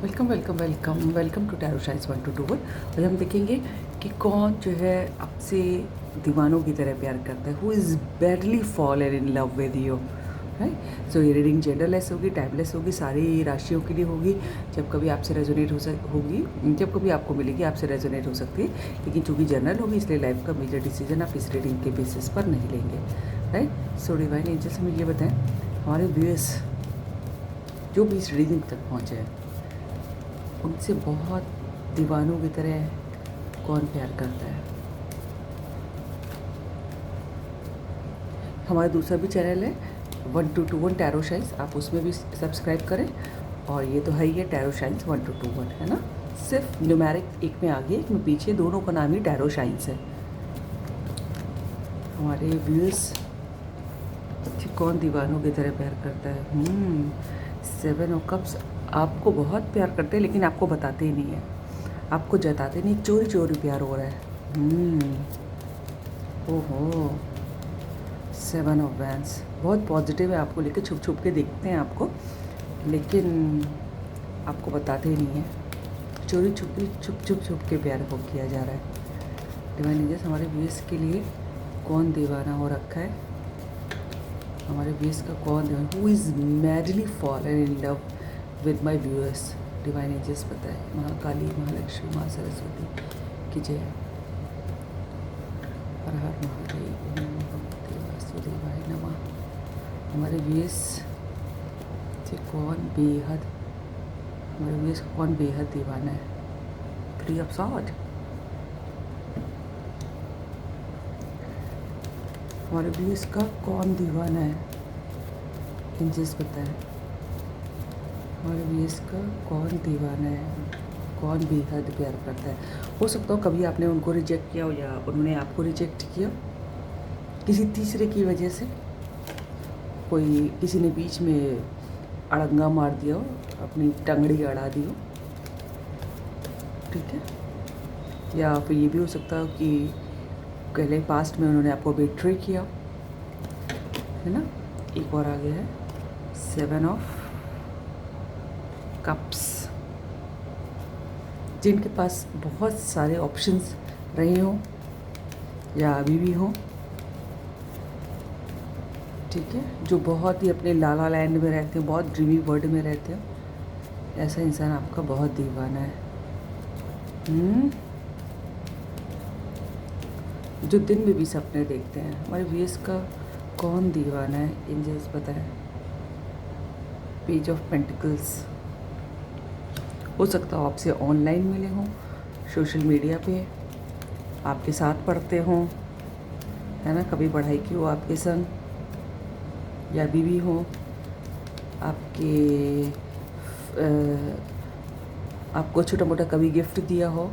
Welcome welcome welcome welcome to tarot shines 1 to 2 और हम देखेंगे कि कौन जो है आपसे दीवानों की तरह प्यार करता है, who is badly fallen in love with you, right. So ये रीडिंग जेंडरलेस होगी, टाइमलेस होगी, सारी राशियों के लिए होगी। जब कभी आपसे रेजोनेट होगी, जब कभी आपको मिलेगी आपसे रेजोनेट हो सकती है, लेकिन चूँकि जनरल होगी इसलिए लाइफ का मेजर डिसीजन आप इस रीडिंग के बेसिस पर नहीं लेंगे, राइट। सो डिवाइन एंजल्स हमें ये बताएं, हमारे व्यूअर्स जो भी इस रीडिंग तक पहुँचे हैं उनसे बहुत दीवानों की तरह कौन प्यार करता है। हमारा दूसरा भी चैनल है 1 to 2 टैरो शाइन्स, आप उसमें भी सब्सक्राइब करें। और ये तो है ही है टैरो शाइन्स 1 to 2 है ना, सिर्फ न्यूमेरिक एक में आगे एक में पीछे, दोनों का नाम ही टैरो शाइन्स है। हमारे व्यूअर्स कौन दीवानों की तरह प्यार करता है। 7 of Cups आपको बहुत प्यार करते हैं लेकिन आपको बताते ही नहीं है, आपको जताते नहीं, चोरी चोरी प्यार हो रहा है। ओहो 7 of Wands बहुत पॉजिटिव है, आपको लेके छुप छुप के देखते हैं आपको, लेकिन आपको बताते ही नहीं है, चोरी छुपी छुप छुप छुप के प्यार को किया जा रहा है। डिवाइन एंजल्स हमारे व्यूअर्स के लिए कौन दीवाना हो रखा है, हमारे व्यूअर्स का कौन दीवाना, who is madly fallen in love with my viewers. Divine angels पता है, महाकाली, महालक्ष्मी, माँ सरस्वती की जय। हर हर महादेव, ओम भगवते वासुदेवाय नमः। हमारे व्यूअर्स से कौन बेहद, हमारे व्यूअर्स का कौन बेहद दीवाना है। 3 of Swords हमारे व्यूअर्स का कौन दीवाना है, एंजल्स पता है। हमारे व्यूअर्स का कौन दीवाना है, कौन बेहद प्यार करता है। हो सकता हो कभी आपने उनको रिजेक्ट किया हो या उन्होंने आपको रिजेक्ट किया किसी तीसरे की वजह से, कोई किसी ने बीच में अड़ंगा मार दिया हो, अपनी टंगड़ी अड़ा दी हो, ठीक है। या फिर ये भी हो सकता हो कि पहले पास्ट में उन्होंने आपको बेट्रे किया, है ना। एक और आगे है 7 of Cups, जिनके पास बहुत सारे ऑप्शंस रहे हों या अभी भी हों, ठीक है, जो बहुत ही अपने लाला लैंड में रहते हैं, बहुत ड्रीमी वर्ल्ड में रहते हैं, ऐसा इंसान आपका बहुत दीवाना है। जो दिन में भी सपने देखते हैं, हमारे व्यूअर्स का कौन दीवाना है, एंजल्स पता है। पेज ऑफ पेंटिकल्स हो सकता हो आपसे ऑनलाइन मिले हों, सोशल मीडिया पे आपके साथ पढ़ते हों, है ना, कभी पढ़ाई की हो आपके संग, या अभी भी हो आपके आपको छोटा मोटा कभी गिफ्ट दिया हो।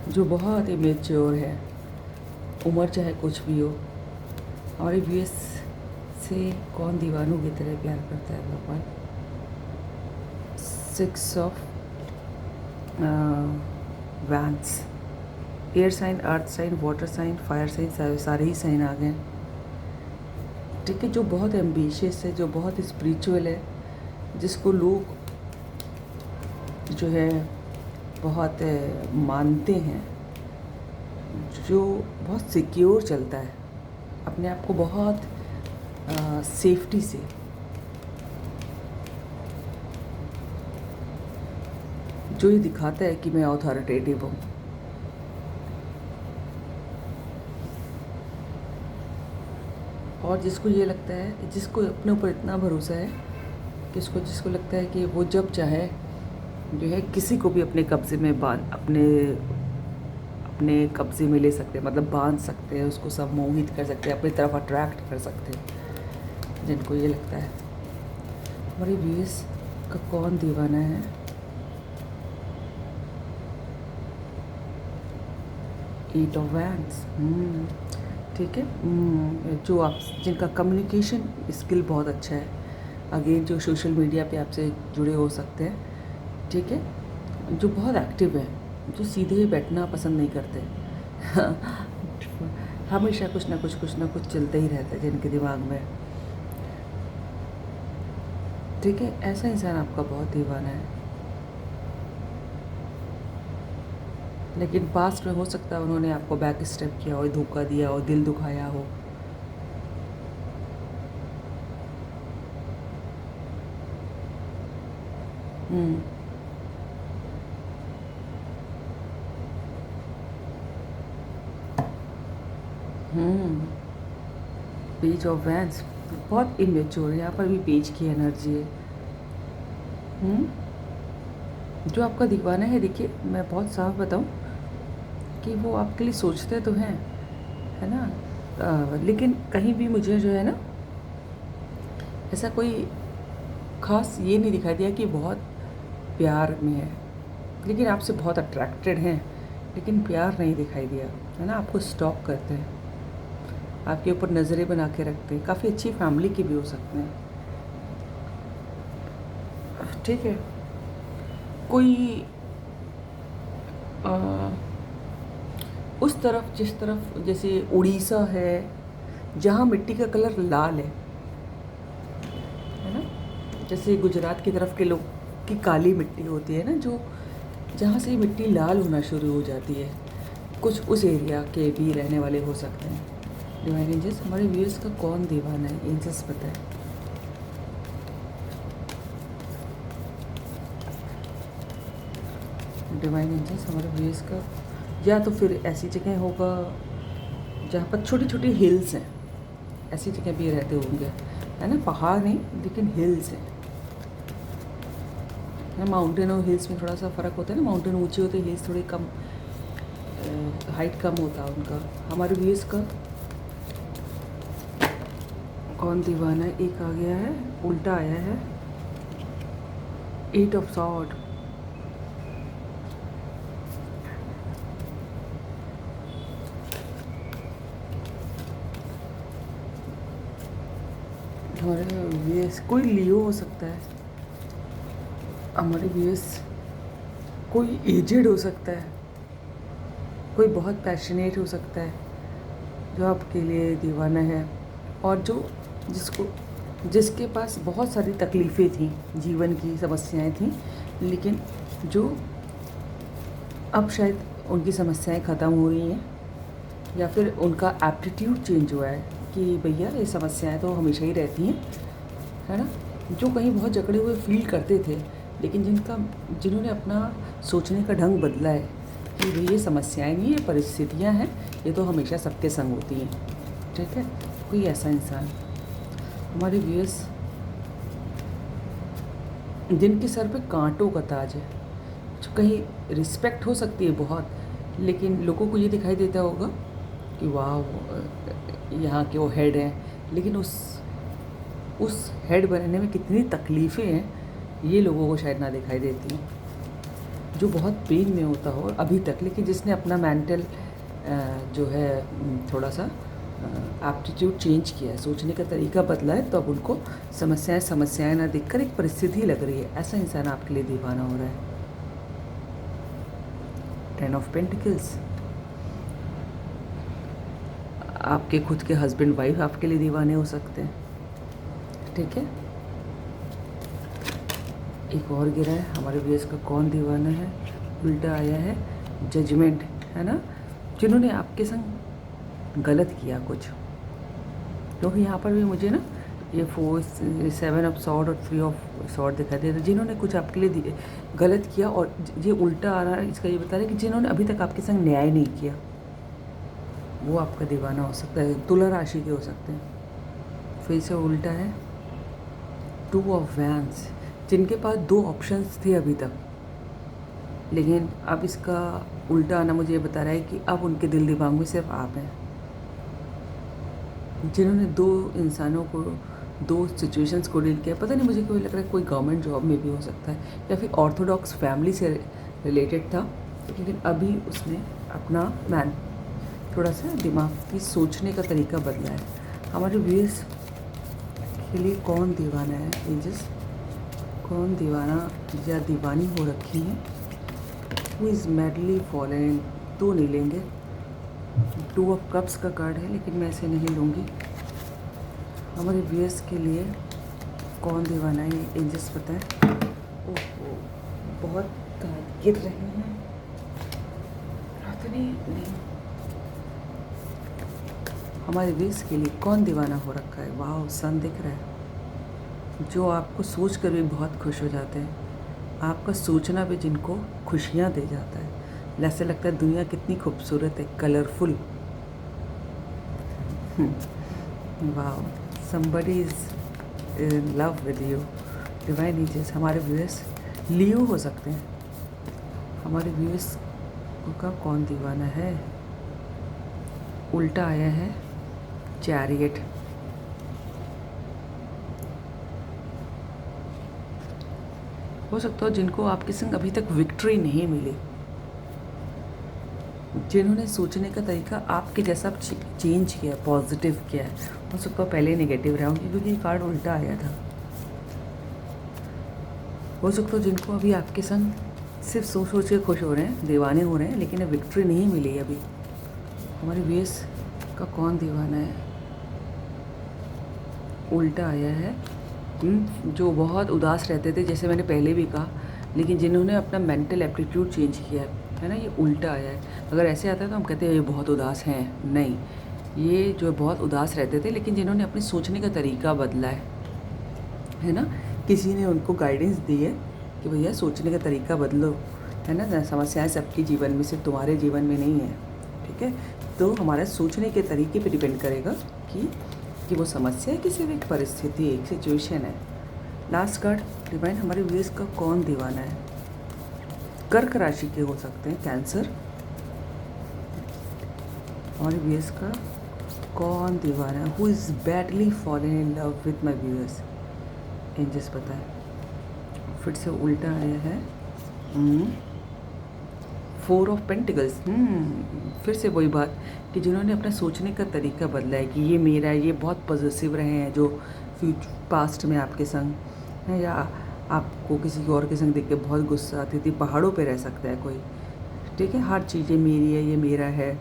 जो बहुत ही मेच्योर है, उम्र चाहे कुछ भी हो। हमारे व्यूअर्स से कौन दीवानों की तरह प्यार करता है भगवान। 6 of Wands, air sign, earth sign, water sign, fire sign, सारे ही साइन आ गए, ठीक है। जो बहुत एम्बिशियस है, जो बहुत स्पिरिचुअल है, जिसको लोग जो है बहुत मानते हैं, जो बहुत सिक्योर चलता है, अपने आप को बहुत सेफ्टी से, जो ये दिखाता है कि मैं अथॉरिटेटिव हूँ। और जिसको ये लगता है, जिसको अपने ऊपर इतना भरोसा है, जिसको लगता है कि वो जब चाहे जो है किसी को भी अपने कब्ज़े में अपने कब्ज़े में ले सकते हैं, मतलब बांध सकते हैं, उसको सम्मोहित कर सकते हैं, अपनी तरफ अट्रैक्ट कर सकते हैं, जिनको ये लगता है। हमारे व्यूअर्स का कौन दीवाना है, एट ऑफ वैंड्स, ठीक है। जो आप जिनका कम्युनिकेशन स्किल बहुत अच्छा है, अगेन जो सोशल मीडिया पे आपसे जुड़े हो सकते हैं, ठीक है, जो बहुत एक्टिव है, जो सीधे बैठना पसंद नहीं करते हमेशा कुछ ना कुछ चलते ही रहता है जिनके दिमाग में, ठीक है, ऐसा इंसान आपका बहुत दीवाना है, लेकिन पास्ट में हो सकता है उन्होंने आपको बैक स्टेप किया हो, धोखा दिया हो, दिल दुखाया हो। हम्म हम्म पेज ऑफ वैंस बहुत इमेच्योर है, यहाँ पर भी पेज की एनर्जी है। हम्म जो आपका दीवाना है, देखिए मैं बहुत साफ बताऊँ कि वो आपके लिए सोचते तो हैं, है ना, लेकिन कहीं भी मुझे जो है ना, ऐसा कोई खास ये नहीं दिखाई दिया कि बहुत प्यार में है, लेकिन आपसे बहुत अट्रैक्टेड हैं, लेकिन प्यार नहीं दिखाई दिया, है ना। आपको स्टॉक करते हैं, आपके ऊपर नज़रें बना के रखते हैं, काफ़ी अच्छी फैमिली के भी हो सकते हैं, ठीक है। कोई आ, उस तरफ, जिस तरफ जैसे उड़ीसा है, जहाँ मिट्टी का कलर लाल है ना, जैसे गुजरात की तरफ के लोग की काली मिट्टी होती है ना, जो जहाँ से मिट्टी लाल होना शुरू हो जाती है, कुछ उस एरिया के भी रहने वाले हो सकते हैं। डिवाइन एंजल्स, हमारे व्यूअर्स का कौन दीवाना है, एंजल्स बताएं। डिवाइन एंजल्स, हमारे व्यूअर्स का, या तो फिर ऐसी जगह होगा जहाँ पर छोटी छोटी हिल्स हैं, ऐसी जगह भी रहते होंगे, है ना, पहाड़ नहीं लेकिन हिल्स हैं, माउंटेन और हिल्स में थोड़ा सा फ़र्क होता है ना, माउंटेन ऊंचे होते हैं, हिल्स थोड़ी कम, हाइट कम होता है उनका। हमारे व्यूअर्स का कौन दीवाना है, एक आ गया है, उल्टा आया है, 8 ऑफ सॉर्ड। हमारे व्यूअर्स कोई लियो हो सकता है, हमारे व्यूअर्स कोई एजेड हो सकता है, कोई बहुत पैशनेट हो सकता है जो आपके लिए दीवाना है, और जो जिसके पास बहुत सारी तकलीफ़ें थी, जीवन की समस्याएं थी, लेकिन जो अब शायद उनकी समस्याएं ख़त्म हो रही हैं, या फिर उनका एप्टीट्यूड चेंज हुआ है कि भैया ये समस्याएं तो हमेशा ही रहती हैं, है ना। जो कहीं बहुत जकड़े हुए फील करते थे, लेकिन जिन्होंने अपना सोचने का ढंग बदला है कि भाई ये समस्याएं नहीं, ये परिस्थितियां हैं, ये तो हमेशा सबके संग होती हैं, ठीक है। कोई ऐसा इंसान, हमारे व्यूअर्स जिनके सर पे कांटों का ताज है, जो कहीं रिस्पेक्ट हो सकती है बहुत, लेकिन लोगों को ये दिखाई देता होगा कि वाह यहाँ के वो हेड हैं, लेकिन उस हेड बनने में कितनी तकलीफ़ें हैं ये लोगों को शायद ना दिखाई देती हैं, जो बहुत पेन में होता हो अभी तक, लेकिन जिसने अपना मेंटल जो है थोड़ा सा एप्टीट्यूड चेंज किया है, सोचने का तरीका बदला है, तो अब उनको समस्याएं ना दिखकर एक परिस्थिति लग रही है, ऐसा इंसान आपके लिए दीवाना हो रहा है। 10 ऑफ पेंटिकल्स, आपके खुद के हस्बैंड वाइफ आपके लिए दीवाने हो सकते हैं, ठीक है। एक और गिरा है, हमारे व्यूअर्स का कौन दीवाना है, उल्टा आया है, जजमेंट, है ना, जिन्होंने आपके संग गलत किया कुछ, क्योंकि यहाँ पर भी मुझे ना ये 4 7 ऑफ सॉर्ड और 3 ऑफ सॉर्ड दिखाई दे रहा है, जिन्होंने कुछ आपके लिए गलत किया, और ये उल्टा आ रहा है, इसका ये बता रहा है कि जिन्होंने अभी तक आपके संग न्याय नहीं किया, वो आपका दीवाना हो सकता है, तुला राशि के हो सकते हैं। फिर से उल्टा है, 2 ऑफ वैंस, जिनके पास 2 ऑप्शंस थे अभी तक, लेकिन अब इसका उल्टा आना मुझे ये बता रहा है कि अब उनके दिल दिमाग में सिर्फ आप हैं, जिन्होंने 2 इंसानों को, 2 सिचुएशंस को डील किया। पता नहीं मुझे क्यों लग रहा है कोई गवर्नमेंट जॉब में भी हो सकता है, या फिर ऑर्थोडॉक्स फैमिली से रिलेटेड था, लेकिन अभी उसने अपना थोड़ा सा दिमाग की सोचने का तरीका बदला है। हमारे व्यूअर्स के लिए कौन दीवाना है, एंजल्स कौन दीवाना या दीवानी हो रखी है, हु इज़ मैडली फॉलन, 2 नहीं लेंगे, 2 ऑफ कप्स का कार्ड है, लेकिन मैं इसे नहीं लूँगी। हमारे व्यूअर्स के लिए कौन दीवाना है, एंजल्स पता है। ओहो, बहुत गिर रहे हैं, नहीं। हमारे देश के लिए कौन दीवाना हो रखा है। वाह, सन दिख रहा है, जो आपको सोच कर भी बहुत खुश हो जाते हैं। आपका सोचना भी जिनको खुशियाँ दे जाता है। ऐसे लगता है दुनिया कितनी खूबसूरत है, कलरफुल। वाह, somebody is in love with you. Divine angels, हमारे व्यूअर्स लियो हो सकते हैं। हमारे व्यूअर्स का कौन दीवाना है। उल्टा आया है चैरियट। हो सकता हो जिनको आपके संग अभी तक विक्ट्री नहीं मिली, जिन्होंने सोचने का तरीका आपके जैसा चेंज किया, पॉजिटिव किया है। हो सकता हो पहले नेगेटिव रहा होंगे क्योंकि कार्ड उल्टा आया था। हो सकता हो जिनको अभी आपके संग सिर्फ सोच के खुश हो रहे हैं, दीवाने हो रहे हैं, लेकिन विक्ट्री नहीं मिली अभी। हमारे वेस का कौन दीवाना है। उल्टा आया है। जो बहुत उदास रहते थे, जैसे मैंने पहले भी कहा, लेकिन जिन्होंने अपना मेंटल एप्टीट्यूड चेंज किया है ना, ये उल्टा आया है। अगर ऐसे आता है तो हम कहते हैं ये बहुत उदास हैं, नहीं, ये जो बहुत उदास रहते थे लेकिन जिन्होंने अपने सोचने का तरीका बदला है ना, किसी ने उनको गाइडेंस दी है कि भैया सोचने का तरीका बदलो, है ना। समस्याएं सबके जीवन में, सिर्फ तुम्हारे जीवन में नहीं है, ठीक है। तो हमारा सोचने के तरीके पे डिपेंड करेगा कि वो समस्या है कि सिर्फ एक परिस्थिति है, एक सिचुएशन है। लास्ट कार्ड डिवाइन, हमारे व्यूअर्स का कौन दीवाना है। कर्क राशि के हो सकते हैं, कैंसर। हमारे व्यूअर्स का कौन दीवाना है। Who is badly fallen in love with my viewers. Angels पता है। फिर से उल्टा आया है 4 ऑफ पेंटिकल्स। फिर से वही बात कि जिन्होंने अपना सोचने का तरीका बदला है कि ये मेरा, ये बहुत पॉजिटिव रहे हैं जो पास्ट में आपके संग है, या आपको किसी और के संग देख के बहुत गुस्सा आती थी। पहाड़ों पे रह सकता है कोई, ठीक है। हर चीज़ ये मेरी है, ये मेरा है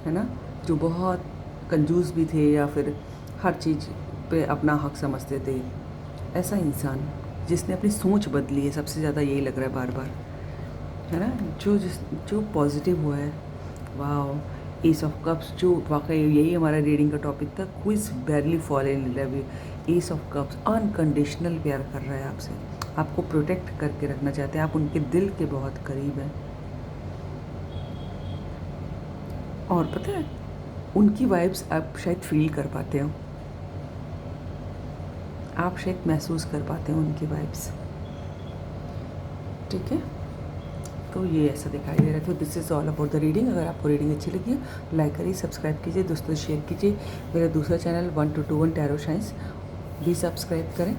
ना। जो बहुत कंजूस भी थे या फिर हर चीज़ पे अपना हक समझते थे, ऐसा इंसान जिसने अपनी सोच बदली है, सबसे ज़्यादा यही लग रहा है बार बार, है ना। जो पॉजिटिव हुआ है। वाह, एस ऑफ कप्स, जो वाकई यही हमारा रीडिंग का टॉपिक था। Who is badly fallen in love. S of cups unconditional प्यार कर रहा है आपसे, आपको प्रोटेक्ट करके रखना चाहते हैं, आप उनके दिल के बहुत करीब हैं। और पता है, उनकी वाइब्स आप शायद फील कर पाते हो, आप शायद महसूस कर पाते हो उनकी वाइब्स, ठीक है। तो ये ऐसा दिखाई दे रहा है। तो this is all about the reading. अगर आपको रीडिंग अच्छी लगी तो लाइक करिए, सब्सक्राइब कीजिए, दोस्तों शेयर कीजिए। मेरा दूसरा चैनल 1 to 21 टैरो साइंस भी सब्सक्राइब करें।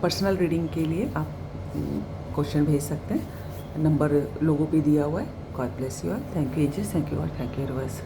पर्सनल रीडिंग के लिए आप क्वेश्चन भेज सकते हैं, नंबर लोगों पे दिया हुआ है। God bless you all. Thank you angels, thank you all, thank you universe.